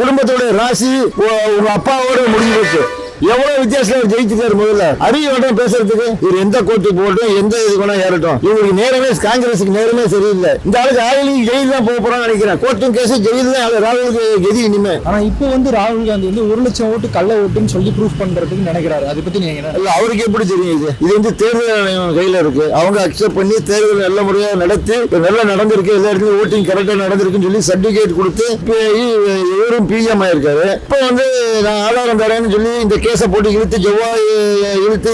குடும்பத்தோட ராசி உங்க அப்பாவோட முடிஞ்சு போச்சு. எவ்வளவு வித்தியாசம் ஜெயிச்சிருக்காரு. முதல்ல அறிவாட்டம் பேசுறதுக்கு இவர் எந்த கோர்ட்டு போட்டும் எந்த இது வேணா ஏறட்டும். இவங்களுக்கு நேரமே காங்கிரஸுக்கு நேரமே சரியில்லை. இந்த ஆளுக்கு ஆயிலிங் ஜெயில் தான் போக போறான்னு நினைக்கிறேன். கோர்ட்டும் கேஸ் ஜெயில் தான் ராகுலுக்கு கெதி இனிமே. ஆனா இப்போ வந்து ராகுல் காந்தி வந்து 1 லட்சம் ஓட்டு கள்ள ஓட்டுன்னு சொல்லி ப்ரூஃப் பண்றதுக்கு நினைக்கிறாரு. அதை பத்தி நீங்க இல்ல, அவருக்கு எப்படி தெரியும்? இது வந்து தேர்தல் ஆணையம் கையில இருக்கு. அவங்க அக்செப்ட் பண்ணி தேர்தல் நல்ல முறையா நடத்தி நல்லா நடந்திருக்கு, எல்லா இடத்துலயும் ஓட்டிங் கரெக்டா நடந்திருக்குன்னு சொல்லி சர்டிபிகேட் கொடுத்து இவரும் பிஎம் ஆயிருக்காரு. இப்போ வந்து நான் ஆதாரம் தரேன்னு சொல்லி இந்த கேஸை போட்டு இழுத்து செவ்வாய் இழுத்து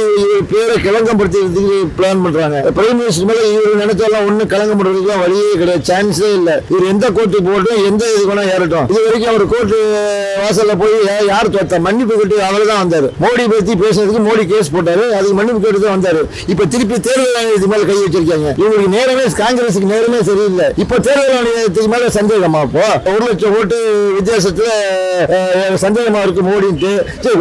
பேரை கிளங்கப்படுத்துறதுக்கு பிளான் பண்றாங்க. பிரைம் மினிஸ்டர் மேல இவர் நினைச்சாலும் ஒண்ணு கலங்க பண்றதுக்கு வழியே கிடையாது, சான்ஸே இல்ல. இவர் எந்த கோர்ட்டு போட்டும் எந்த இது வேணா ஏறட்டும். இது வரைக்கும் அவர் கோர்ட்டு வாசல்ல போய் யார் தோத்த மன்னிப்பு கேட்டு அவர் தான் வந்தாரு. மோடி பத்தி பேசுறதுக்கு மோடி கேஸ் போட்டாரு, அதுக்கு மன்னிப்பு கேட்டு தான் வந்தாரு. இப்ப திருப்பி தேர்தல் ஆணையத்துக்கு மேல கை வச்சிருக்காங்க. இவங்களுக்கு நேரமே காங்கிரஸுக்கு நேரமே சரியில்லை. இப்ப தேர்தல் ஆணையத்துக்கு மேல சந்தேகமா? இப்போ 1 லட்சம் ஓட்டு வித்தியாசத்துல சந்தேகமா இருக்கு மோடிட்டு.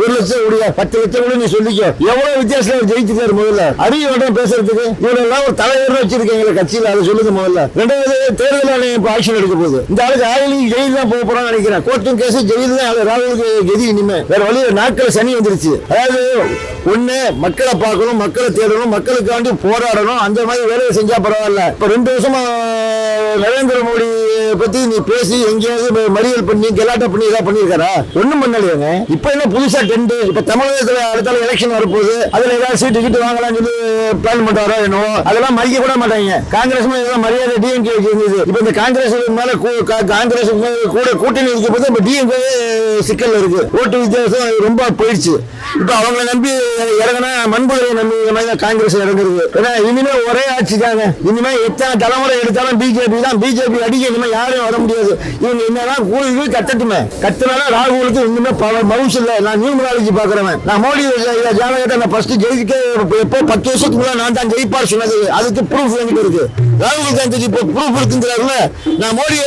1 லட்சம் 10 லட்சம் கூட நீ சொல்லிக்கோ. எவ்வளவு வித்தியாசம் ஜெயிச்சிருக்காரு. முதல்ல அறிவாட்டம் பேசுறதுக்கு இவரெல்லாம் ஒரு தலைவர் வச்சிருக்கீங்க கட்சியில, அதை சொல்லுங்க முதல்ல. ரெண்டாவது தேர்தல் ஆணையம் ஆக்ஷன் எடுக்க போகுது. இந்த ஆளுக்கு ஆயிலிங் ஜெயில் தான் போக போறான்னு நினைக்கிறேன். கோர்ட்டும் கேஸ் ஜெயில் தான் ராகுலுக்கு கெதி இனிமே. வேற வழியில நாட்கள் சனி வந்துருச்சு. அதாவது ஒண்ணு மக்களை பார்க்கணும், மக்களை தேடணும், மக்களுக்காண்டி போராடணும். அந்த மாதிரி வேலையை செஞ்சா பரவாயில்ல. இப்ப 2 வருஷமா நரேந்திர மோடி பத்தி நீ பேசி எங்கேயாவது மறியல் பண்ணி கெலாட்டா பண்ணி ஏதாவது பண்ணிருக்காரா? ஒண்ணும் பண்ணலையாங்க. இப்ப என்ன புதுசா டெண்ட்? இப்ப தமிழகத்துல அடுத்த எலெக்ஷன் வரப்போகுது, அதுல ஏதாவது சீட்டு கிட்டு வாங்கலாம் சொல்லி பிளான் பண்றாரோ என்னவோ, அதெல்லாம் மதிக்க கூட மாட்டாங்க. காங்கிரஸ் மரியாதை டிஎம்கே இருந்தது. இப்ப இந்த காங்கிரஸ் மேல காங்கிரஸ் கூட கூட்டணி இருக்க போது இப்ப டிஎம்கே சிக்கல் இருக்கு. ஓட்டு வித்தியாசம் ரொம்ப போயிடுச்சு. இப்ப அவங்களை நம்பி இறங்கினா மண்புகளை நம்பி காங்கிரஸ் இறங்குறது. ஏன்னா இனிமே ஒரே ஆட்சி தாங்க. இனிமே எத்தனை தலைமுறை எடுத்தாலும் பிஜேபி தான். பிஜேபி அடிக்க இனிமே யாரும் வர முடியாது. இவங்க என்னதான் கூலி கட்டட்டுமே, கட்டினாலும் ராகுலுக்கு இன்னுமே மவுஸ் இல்ல. நான் நியூமராலஜி பாக்குறேன். நான் மோடி ஜாதகத்தை நான் ஃபர்ஸ்ட் ஜெயிக்க எப்போ 10 வருஷத்துக்கு முன்னாடி நான் தான் ஜெயிப்பார் சொன்னது. அதுக்கு ப்ரூஃப் என்கிட்ட இருக்கு. ராகுல் காந்திக்கு இப்போ ப்ரூஃப் இருக்குங்கிறாருல. நான் மோடி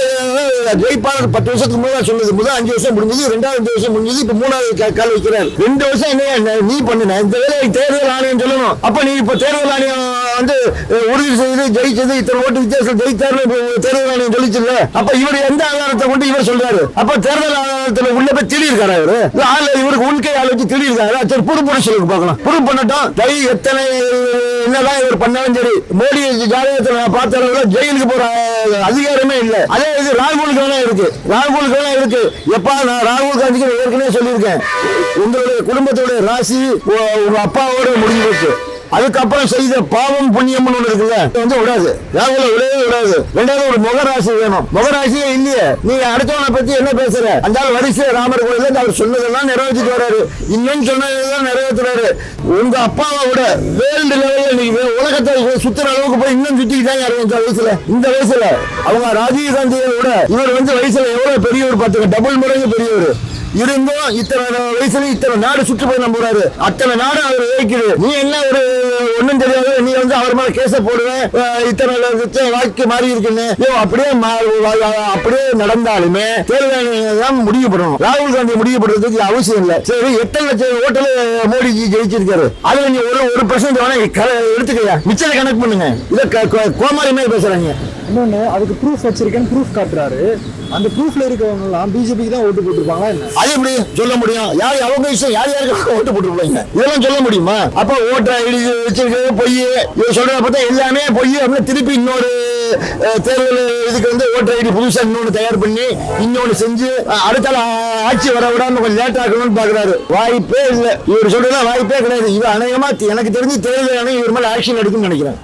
ஜெயிப்பார் 10 வருஷத்துக்கு முன்னாடி சொன்னது. முதல் 5 வருஷம் முடிஞ்சது, 2வது 5 வருஷம் முடிஞ்சது, இப்ப 3வது கால் வைக்கிறார். 2 வருஷம் என்ன நீ பண்ணுன? இந்த வேலையை தேர்தல் ஆணையம் சொல்லணும். அப்ப நீ இப்ப தேர்தல் ஆணையம் வந்து உறுதி செய்து ஜெயிச்சது இத்தனை ஓட்டு வித்தியாசம் ஜெயித்தாரு தேர்தல் ஆணையம் சொல்லிச்சுல்ல. அப்ப இவர் எந்த ஆதாரத்தை கொண்டு இவர் சொல்றாரு? அப்ப தேர்தல் ஆணையத்துல உள்ள போய் திடீர்க்காரா இவரு? இவருக்கு உள்கை ஆள் வச்சு திடீர்க்காரா? சரி, புதுப்புற சொல்லுங்க பார்க்கலாம். புது பண்ணட்டும். எத்தனை என்னதான் இவர் பண்ணாலும் சரி, மோடி ஜாதகத்தை நான் பார்த்த அளவுல ஜெயிலுக்கு போற அதிகாரமே இல்ல. அதே இது ராகுலுக்கு வேணா இருக்கு. ராகுலுக்கு வேணா இருக்கு. எப்பா நான் ராகுல் காந்திக்கு ஏற்கனவே சொல்லியிருக்கேன், உங்களுடைய குடும்பத்தோட ராசி உங்க அப்பாவோட முடிஞ்சு போச்சு. அதுக்கப்புறம் செய்த பாவம் புண்ணியம்னு ஒண்ணு இருக்குல்ல, வந்து விடாது. ராகுல விடவே விடாது. 2வது ஒரு முகராசி வேணும். முகராசியே இல்லையே. நீங்க அடுத்தவனை பத்தி என்ன பேசுற? அந்த வரிசை ராமர் கோயில அவர் சொன்னதெல்லாம் நிறைவேற்றிட்டு வராரு. இன்னும் சொன்னதெல்லாம் நிறைவேற்றுறாரு. உங்க அப்பாவை விட வேர்ல்டு லெவல்ல நீங்க உலகத்தை சுத்துற அளவுக்கு போய் இன்னும் சுத்திக்கிட்டாங்க 65 வயசுல. இந்த வயசுல அவங்க ராஜீவ் காந்தியை விட இவர் வந்து வயசுல எவ்வளவு பெரியவர் பார்த்துக்க, டபுள் மடங்கு பெரியவர். இருந்தும் இத்தனை வயசுல இத்தனை நாடு சுற்றுப்பயணம் போறாரு. அத்தனை நாடு அவர் வைக்குது. நீ என்ன ஒரு ஒண்ணும் தெரியாது, நீ வந்து அவர் மேல கேச போடுவேன், இத்தனை வாழ்க்கை மாறி இருக்குன்னு. அப்படியே நடந்தாலுமே தேர்தல் தான் முடிவு பண்ணணும். ராகுல் காந்தி முடிவு பண்றதுக்கு அவசியம் இல்லை. சரி, 8 லட்சம் ஓட்டுல மோடிஜி ஜெயிச்சிருக்காரு. அதுல நீ 1% வேணா எடுத்துக்கையா, மிச்சத்தை கணக்கு பண்ணுங்க. இத கோமாரிமே பேசுறாங்க. இன்னொன்னு, அதுக்கு ப்ரூஃப் வச்சிருக்கேன்னு ப்ரூஃப் காட்டுறாரு. அந்த ப்ரூஃப்ல இருக்கவங்க எல்லாம் பிஜேபிக்கு தான் ஓட்டு போட்டுருப்பாங்களா என்ன? அது எப்படி சொல்ல முடியும்? அவங்க இஷ்டம், யாருக்கு ஓட்டு போட்டுருப்பாங்க இதெல்லாம் சொல்ல முடியுமா? அப்ப ஓட்டர் ஐடி வச்சிருக்கிறது பொய். இவர் சொல்றத பார்த்தா எல்லாமே பொய். அப்படின்னு திருப்பி இன்னொரு தேர்தல் இதுக்கு வந்து ஓட்டர் ஐடி புதுசா இன்னொன்னு தயார் பண்ணி இன்னொன்னு செஞ்சு அடுத்த ஆட்சி வர விடாம கொஞ்சம் லேட் ஆகணும்னு பாக்குறாரு. வாய்ப்பே இல்லை. இவர் சொல்றதா வாய்ப்பே கிடையாது. இவர் அநேகமா எனக்கு தெரிஞ்சு தேர்தல் இவர் மேல ஆக்ஷன் எடுக்கும்னு நினைக்கிறேன்.